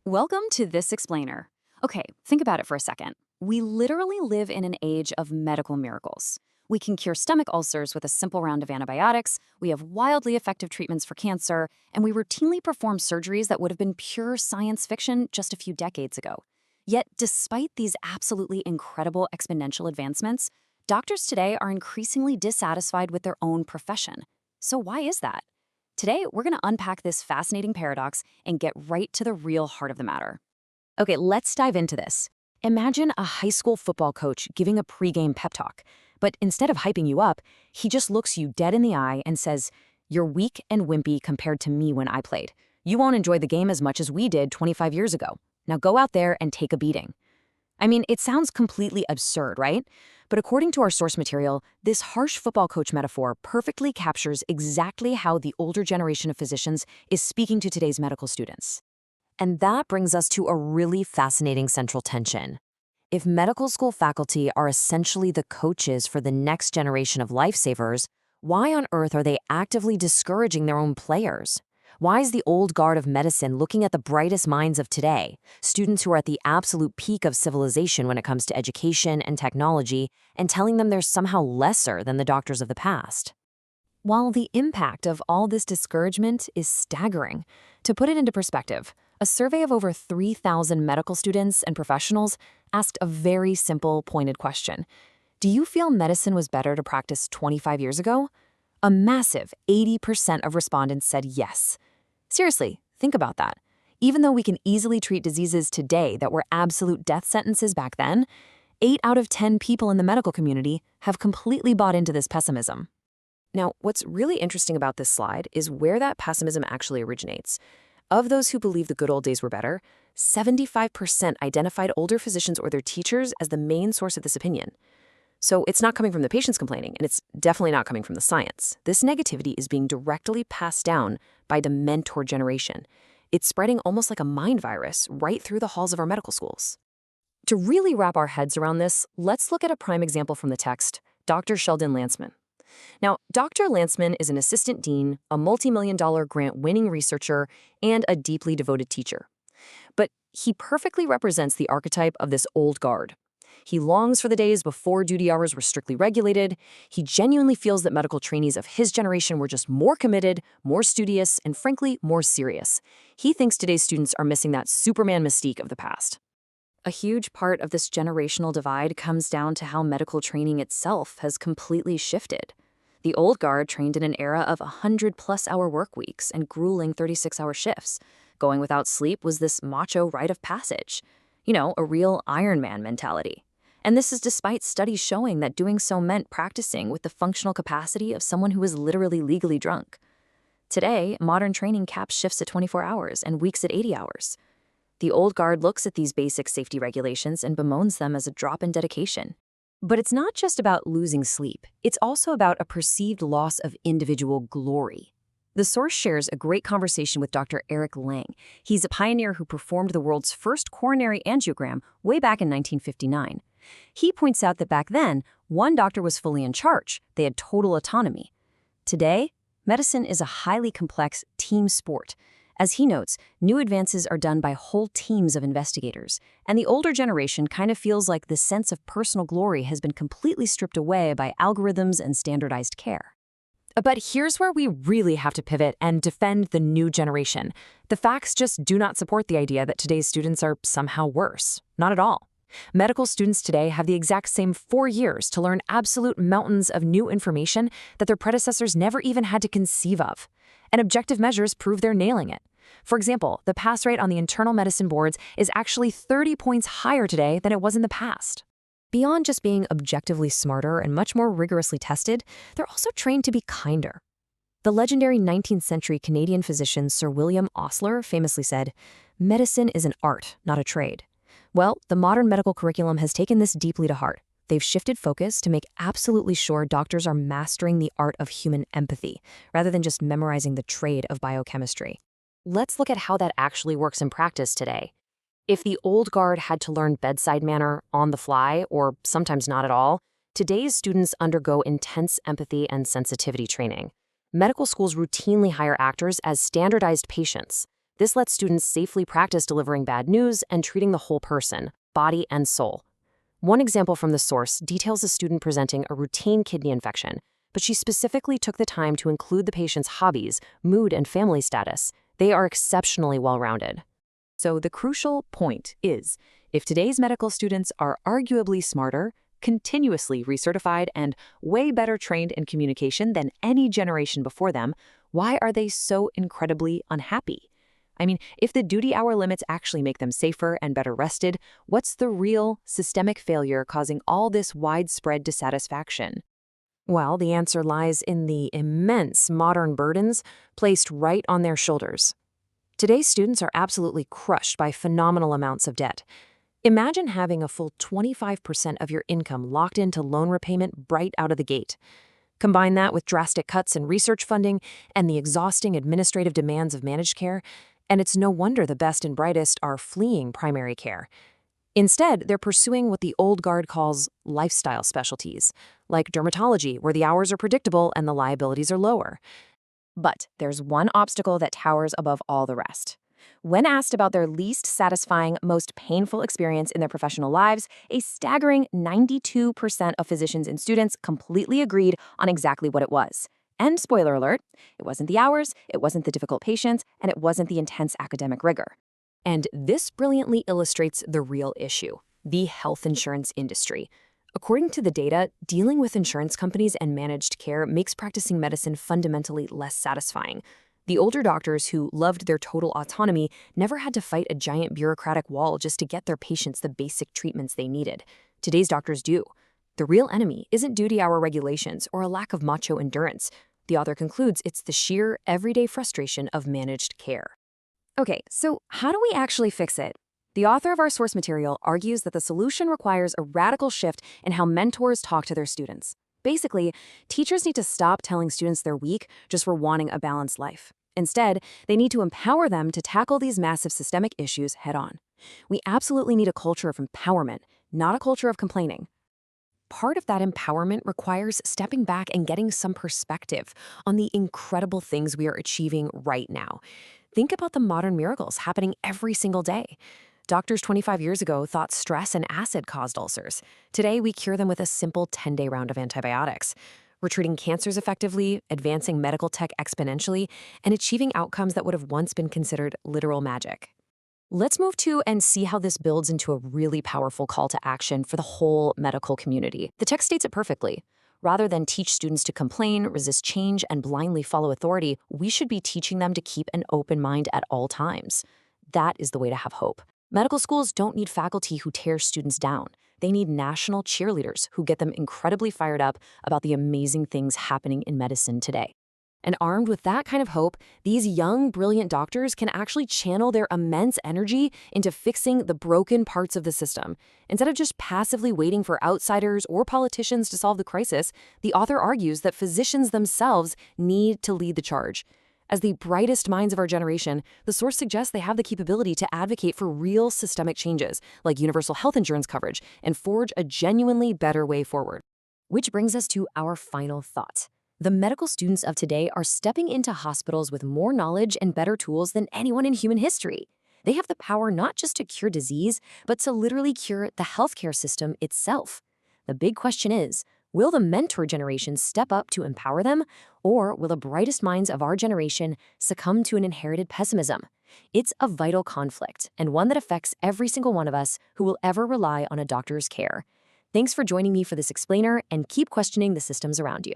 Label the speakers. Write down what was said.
Speaker 1: Welcome to This Explainer. Okay, think about it for a second. We literally live in an age of medical miracles. We can cure stomach ulcers with a simple round of antibiotics, we have wildly effective treatments for cancer, and we routinely perform surgeries that would have been pure science fiction just a few decades ago. Yet, despite these absolutely incredible exponential advancements, doctors today are increasingly dissatisfied with their own profession. So why is that? Today, we're going to unpack this fascinating paradox and get right to the real heart of the matter. Okay, let's dive into this. Imagine a high school football coach giving a pregame pep talk, but instead of hyping you up, he just looks you dead in the eye and says, "You're weak and wimpy compared to me when I played. You won't enjoy the game as much as we did 25 years ago. Now go out there and take a beating." I mean, it sounds completely absurd, right? But according to our source material, this harsh football coach metaphor perfectly captures exactly how the older generation of physicians is speaking to today's medical students. And that brings us to a really fascinating central tension. If medical school faculty are essentially the coaches for the next generation of lifesavers, why on earth are they actively discouraging their own players? Why is the old guard of medicine looking at the brightest minds of today, students who are at the absolute peak of civilization when it comes to education and technology, and telling them they're somehow lesser than the doctors of the past? While the impact of all this discouragement is staggering, to put it into perspective, a survey of over 3,000 medical students and professionals asked a very simple, pointed question. Do you feel medicine was better to practice 25 years ago? A massive 80% of respondents said yes. Seriously, think about that. Even though we can easily treat diseases today that were absolute death sentences back then, 8 out of 10 people in the medical community have completely bought into this pessimism. Now, what's really interesting about this slide is where that pessimism actually originates. Of those who believe the good old days were better, 75% identified older physicians or their teachers as the main source of this opinion. So it's not coming from the patients complaining, and it's definitely not coming from the science. This negativity is being directly passed down by the mentor generation. It's spreading almost like a mind virus right through the halls of our medical schools. To really wrap our heads around this, let's look at a prime example from the text, Dr. Sheldon Landsman. Now, Dr. Landsman is an assistant dean, a multi-million-dollar grant-winning researcher, and a deeply devoted teacher. But he perfectly represents the archetype of this old guard. He longs for the days before duty hours were strictly regulated. He genuinely feels that medical trainees of his generation were just more committed, more studious, and frankly, more serious. He thinks today's students are missing that Superman mystique of the past. A huge part of this generational divide comes down to how medical training itself has completely shifted. The old guard trained in an era of 100-plus-hour work weeks and grueling 36-hour shifts. Going without sleep was this macho rite of passage. A real Iron Man mentality. And this is despite studies showing that doing so meant practicing with the functional capacity of someone who was literally legally drunk. Today, modern training caps shifts at 24 hours and weeks at 80 hours. The old guard looks at these basic safety regulations and bemoans them as a drop in dedication. But it's not just about losing sleep. It's also about a perceived loss of individual glory. The source shares a great conversation with Dr. Eric Lang. He's a pioneer who performed the world's first coronary angiogram way back in 1959. He points out that back then, one doctor was fully in charge. They had total autonomy. Today, medicine is a highly complex team sport. As he notes, new advances are done by whole teams of investigators, and the older generation kind of feels like the sense of personal glory has been completely stripped away by algorithms and standardized care. But here's where we really have to pivot and defend the new generation. The facts just do not support the idea that today's students are somehow worse. Not at all. Medical students today have the exact same 4 years to learn absolute mountains of new information that their predecessors never even had to conceive of. And objective measures prove they're nailing it. For example, the pass rate on the internal medicine boards is actually 30 points higher today than it was in the past. Beyond just being objectively smarter and much more rigorously tested, they're also trained to be kinder. The legendary 19th century Canadian physician Sir William Osler famously said, "Medicine is an art, not a trade." Well, the modern medical curriculum has taken this deeply to heart. They've shifted focus to make absolutely sure doctors are mastering the art of human empathy, rather than just memorizing the trade of biochemistry. Let's look at how that actually works in practice today. If the old guard had to learn bedside manner on the fly, or sometimes not at all, today's students undergo intense empathy and sensitivity training. Medical schools routinely hire actors as standardized patients.
Speaker 2: This lets students safely practice delivering bad news and treating the whole person, body and soul. One example from the source details a student presenting a routine kidney infection, but she specifically took the time to include the patient's hobbies, mood, and family status. They are exceptionally well-rounded.
Speaker 3: So the crucial point is, if today's medical students are arguably smarter, continuously recertified, and way better trained in communication than any generation before them, why are they so incredibly unhappy? I mean, if the duty hour limits actually make them safer and better rested, what's the real systemic failure causing all this widespread dissatisfaction?
Speaker 2: Well, the answer lies in the immense modern burdens placed right on their shoulders. Today's students are absolutely crushed by phenomenal amounts of debt. Imagine having a full 25% of your income locked into loan repayment right out of the gate. Combine that with drastic cuts in research funding and the exhausting administrative demands of managed care, and it's no wonder the best and brightest are fleeing primary care. Instead, they're pursuing what the old guard calls lifestyle specialties, like dermatology, where the hours are predictable and the liabilities are lower.
Speaker 1: But there's one obstacle that towers above all the rest. When asked about their least satisfying, most painful experience in their professional lives, a staggering 92% of physicians and students completely agreed on exactly what it was. And spoiler alert, it wasn't the hours, it wasn't the difficult patients, and it wasn't the intense academic rigor.
Speaker 2: And this brilliantly illustrates the real issue: the health insurance industry. According to the data, dealing with insurance companies and managed care makes practicing medicine fundamentally less satisfying. The older doctors who loved their total autonomy never had to fight a giant bureaucratic wall just to get their patients the basic treatments they needed. Today's doctors do. The real enemy isn't duty hour regulations or a lack of macho endurance. The author concludes it's the sheer, everyday frustration of managed care.
Speaker 1: Okay, so how do we actually fix it? The author of our source material argues that the solution requires a radical shift in how mentors talk to their students. Basically, teachers need to stop telling students they're weak just for wanting a balanced life. Instead, they need to empower them to tackle these massive systemic issues head-on. We absolutely need a culture of empowerment, not a culture of complaining. Part of that empowerment requires stepping back and getting some perspective on the incredible things we are achieving right now. Think about the modern miracles happening every single day. Doctors 25 years ago thought stress and acid caused ulcers. Today, we cure them with a simple 10-day round of antibiotics. We're treating cancers effectively, advancing medical tech exponentially, and achieving outcomes that would have once been considered literal magic. Let's move to and see how this builds into a really powerful call to action for the whole medical community. The text states it perfectly. Rather than teach students to complain, resist change, and blindly follow authority, we should be teaching them to keep an open mind at all times. That is the way to have hope. Medical schools don't need faculty who tear students down. They need national cheerleaders who get them incredibly fired up about the amazing things happening in medicine today. And armed with that kind of hope, these young, brilliant doctors can actually channel their immense energy into fixing the broken parts of the system. Instead of just passively waiting for outsiders or politicians to solve the crisis, the author argues that physicians themselves need to lead the charge. As the brightest minds of our generation, the source suggests they have the capability to advocate for real systemic changes, like universal health insurance coverage, and forge a genuinely better way forward. Which brings us to our final thought. The medical students of today are stepping into hospitals with more knowledge and better tools than anyone in human history. They have the power not just to cure disease, but to literally cure the healthcare system itself. The big question is, will the mentor generation step up to empower them, or will the brightest minds of our generation succumb to an inherited pessimism? It's a vital conflict, and one that affects every single one of us who will ever rely on a doctor's care. Thanks for joining me for this explainer, and keep questioning the systems around you.